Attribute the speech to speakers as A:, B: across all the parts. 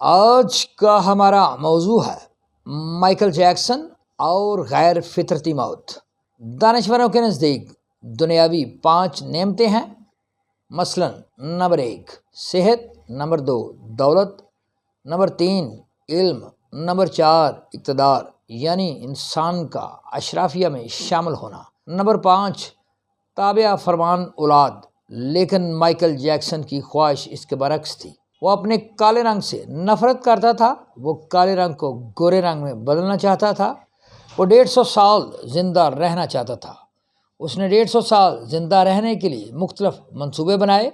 A: آج کا ہمارا موضوع ہے مائیکل جیکسن اور غیر فطرتی موت۔ دانشوروں کے نزدیک دنیاوی 5 نعمتیں ہیں، مثلا نمبر 1 صحت، نمبر 2 دولت، نمبر 3 علم، نمبر 4 اقتدار یعنی انسان کا اشرافیہ میں شامل ہونا، نمبر 5 تابع فرمان اولاد۔ لیکن مائیکل جیکسن کی خواہش اس کے برعکس تھی۔ وہ اپنے کالے رنگ سے نفرت کرتا تھا، وہ کالے رنگ کو گورے رنگ میں بدلنا چاہتا تھا۔ وہ 150 سال زندہ رہنا چاہتا تھا۔ اس نے 150 سال زندہ رہنے کے لیے مختلف منصوبے بنائے،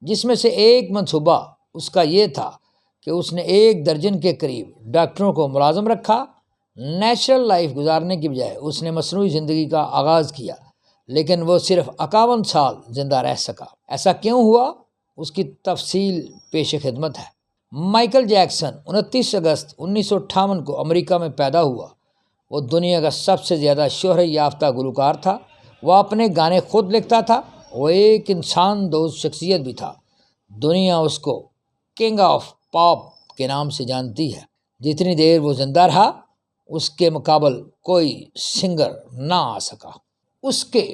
A: جس میں سے ایک منصوبہ اس کا یہ تھا کہ اس نے 1 درجن کے قریب ڈاکٹروں کو ملازم رکھا۔ نیچرل لائف گزارنے کی بجائے اس نے مصنوعی زندگی کا آغاز کیا، لیکن وہ صرف 51 سال زندہ رہ سکا۔ ایسا کیوں ہوا؟ اس کی تفصیل پیش خدمت ہے۔ مائیکل جیکسن 29 اگست 1958 کو امریکہ میں پیدا ہوا۔ وہ دنیا کا سب سے زیادہ شہرت یافتہ گلوکار تھا۔ وہ اپنے گانے خود لکھتا تھا۔ وہ ایک انسان دوست شخصیت بھی تھا۔ دنیا اس کو کنگ آف پاپ کے نام سے جانتی ہے۔ جتنی دیر وہ زندہ رہا، اس کے مقابل کوئی سنگر نہ آ سکا۔ اس کے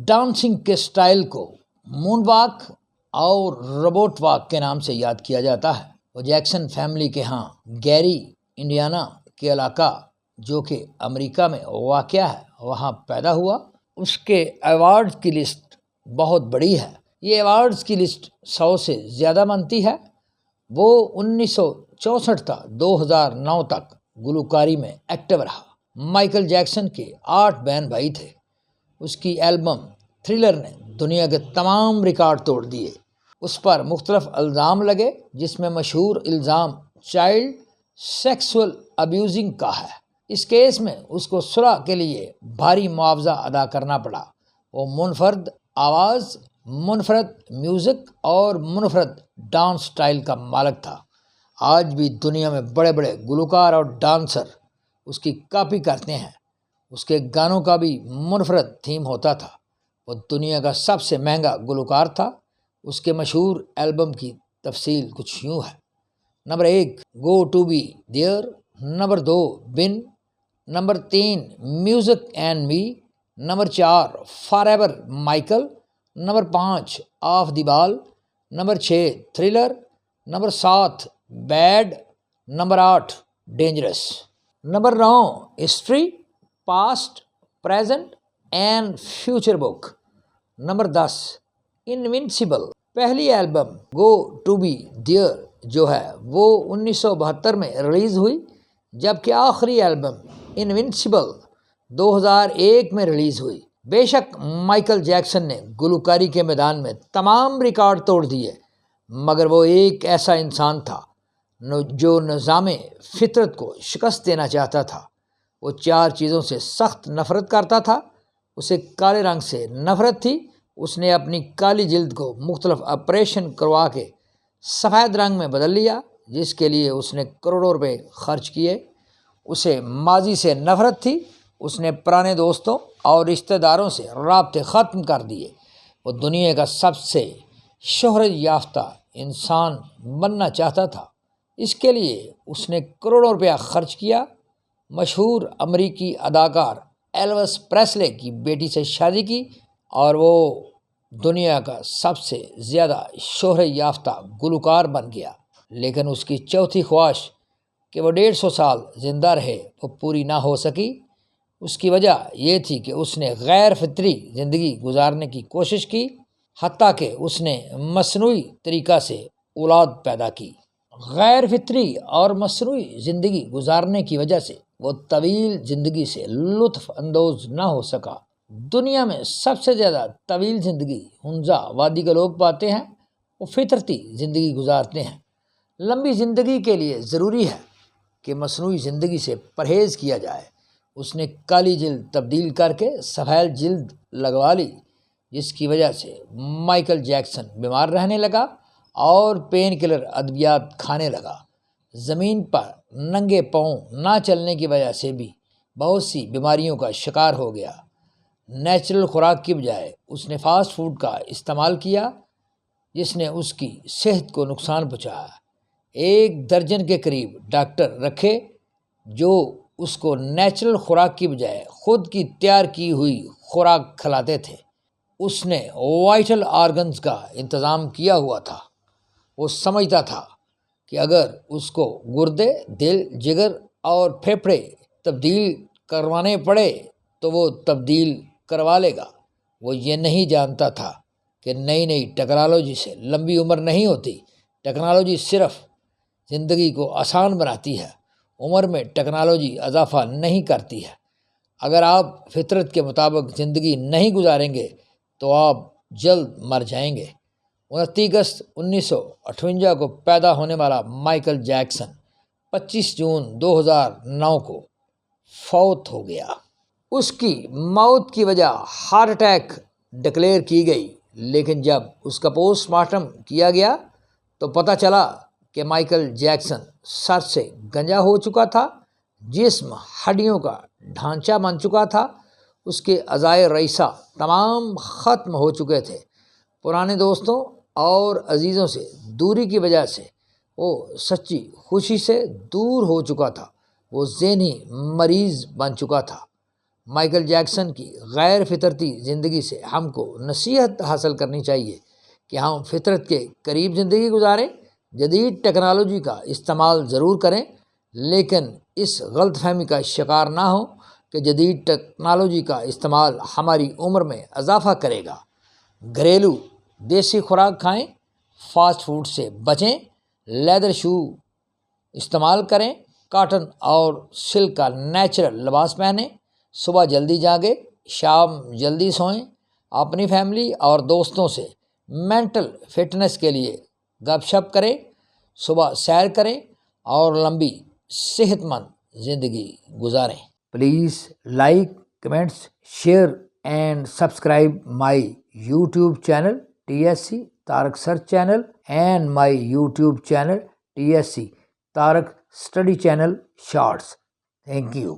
A: ڈانسنگ کے سٹائل کو مون واک اور روبوٹ واک کے نام سے یاد کیا جاتا ہے۔ وہ جیکسن فیملی کے ہاں گیری، انڈیانا کے علاقہ جو کہ امریکہ میں واقع ہے، وہاں پیدا ہوا۔ اس کے ایوارڈز کی لسٹ بہت بڑی ہے۔ یہ ایوارڈز کی لسٹ 100 سے زیادہ بنتی ہے۔ وہ 1964 تا 2009 تک گلوکاری میں ایکٹیو رہا۔ مائیکل جیکسن کے 8 بہن بھائی تھے۔ اس کی البم تھرلر نے دنیا کے تمام ریکارڈ توڑ دیے۔ اس پر مختلف الزام لگے، جس میں مشہور الزام چائلڈ سیکسول ابیوزنگ کا ہے۔ اس کیس میں اس کو صلح کے لیے بھاری معاوضہ ادا کرنا پڑا۔ وہ منفرد آواز، منفرد میوزک اور منفرد ڈانس سٹائل کا مالک تھا۔ آج بھی دنیا میں بڑے بڑے گلوکار اور ڈانسر اس کی کاپی کرتے ہیں۔ اس کے گانوں کا بھی منفرد تھیم ہوتا تھا۔ وہ دنیا کا سب سے مہنگا گلوکار تھا۔ اس کے مشہور البم کی تفصیل کچھ یوں ہے۔ Number 1 go to be there, number 2 Ben, number 3 music and me, number 4 forever Michael, number 5 off the wall, number 6 thriller, number 7 bad, number 8 dangerous, number 9 history past present and future book, number 10 invincible. پہلی album go to be there جو ہے وہ 1972 میں release ہوئی، جبکہ آخری album invincible 2001 میں release ہوئی۔ بے شک مائیکل جیکسن نے گلوکاری کے میدان میں تمام ریکارڈ توڑ دیے، مگر وہ ایک ایسا انسان تھا جو نظام فطرت کو شکست دینا چاہتا تھا۔ وہ 4 چیزوں سے سخت نفرت کرتا تھا۔ اسے کالے رنگ سے نفرت تھی۔ اس نے اپنی کالی جلد کو مختلف آپریشن کروا کے سفید رنگ میں بدل لیا، جس کے لیے اس نے کروڑوں روپے خرچ کیے۔ اسے ماضی سے نفرت تھی۔ اس نے پرانے دوستوں اور رشتہ داروں سے رابطے ختم کر دیے۔ وہ دنیا کا سب سے شہرت یافتہ انسان بننا چاہتا تھا۔ اس کے لیے اس نے کروڑوں روپیہ خرچ کیا۔ مشہور امریکی اداکار ایلوس پریسلے کی بیٹی سے شادی کی اور وہ دنیا کا سب سے زیادہ شہرت یافتہ گلوکار بن گیا۔ لیکن اس کی چوتھی خواہش کہ وہ 150 سال زندہ رہے، وہ پوری نہ ہو سکی۔ اس کی وجہ یہ تھی کہ اس نے غیر فطری زندگی گزارنے کی کوشش کی، حتیٰ کہ اس نے مصنوعی طریقہ سے اولاد پیدا کی۔ غیر فطری اور مصنوعی زندگی گزارنے کی وجہ سے وہ طویل زندگی سے لطف اندوز نہ ہو سکا۔ دنیا میں سب سے زیادہ طویل زندگی ہنزا وادی کے لوگ پاتے ہیں۔ وہ فطرتی زندگی گزارتے ہیں۔ لمبی زندگی کے لیے ضروری ہے کہ مصنوعی زندگی سے پرہیز کیا جائے۔ اس نے کالی جلد تبدیل کر کے سفید جلد لگوا لی، جس کی وجہ سے مائیکل جیکسن بیمار رہنے لگا اور پین کلر ادویات کھانے لگا۔ زمین پر ننگے پاؤں نہ چلنے کی وجہ سے بھی بہت سی بیماریوں کا شکار ہو گیا۔ نیچرل خوراک کی بجائے اس نے فاسٹ فوڈ کا استعمال کیا، جس نے اس کی صحت کو نقصان پہنچایا۔ 1 درجن کے قریب ڈاکٹر رکھے جو اس کو نیچرل خوراک کی بجائے خود کی تیار کی ہوئی خوراک کھلاتے تھے۔ اس نے وائٹل آرگنز کا انتظام کیا ہوا تھا۔ وہ سمجھتا تھا کہ اگر اس کو گردے، دل، جگر اور پھیپھڑے تبدیل کروانے پڑے تو وہ تبدیل کروا لے گا۔ وہ یہ نہیں جانتا تھا کہ نئی ٹیکنالوجی سے لمبی عمر نہیں ہوتی۔ ٹیکنالوجی صرف زندگی کو آسان بناتی ہے، عمر میں ٹیکنالوجی اضافہ نہیں کرتی ہے۔ اگر آپ فطرت کے مطابق زندگی نہیں گزاریں گے تو آپ جلد مر جائیں گے۔ 29 اگست 1958 کو پیدا ہونے والا مائیکل جیکسن 25 جون 2009 کو فوت ہو گیا۔ اس کی موت کی وجہ ہارٹ اٹیک ڈکلیئر کی گئی، لیکن جب اس کا پوسٹ مارٹم کیا گیا تو پتہ چلا کہ مائیکل جیکسن سر سے گنجا ہو چکا تھا، جسم ہڈیوں کا ڈھانچہ بن چکا تھا، اس کے اعضائے رئیسہ تمام ختم ہو چکے تھے۔ پرانے دوستوں اور عزیزوں سے دوری کی وجہ سے وہ سچی خوشی سے دور ہو چکا تھا، وہ ذہنی مریض بن چکا تھا۔ مائیکل جیکسن کی غیر فطرتی زندگی سے ہم کو نصیحت حاصل کرنی چاہیے کہ ہم فطرت کے قریب زندگی گزاریں، جدید ٹیکنالوجی کا استعمال ضرور کریں، لیکن اس غلط فہمی کا شکار نہ ہوں کہ جدید ٹیکنالوجی کا استعمال ہماری عمر میں اضافہ کرے گا۔ گھریلو دیسی خوراک کھائیں، فاسٹ فوڈ سے بچیں، لیدر شو استعمال کریں، کاٹن اور سلک کا نیچرل لباس پہنیں، صبح جلدی جاگیں، شام جلدی سوئیں، اپنی فیملی اور دوستوں سے مینٹل فٹنس کے لیے گپ شپ کریں، صبح سیر کریں اور لمبی صحت مند زندگی گزاریں۔ Please like, comments, share and subscribe my YouTube channel TSC Tarak Search Channel and my YouTube channel TSC Tarak Study Channel Shorts. Thank you.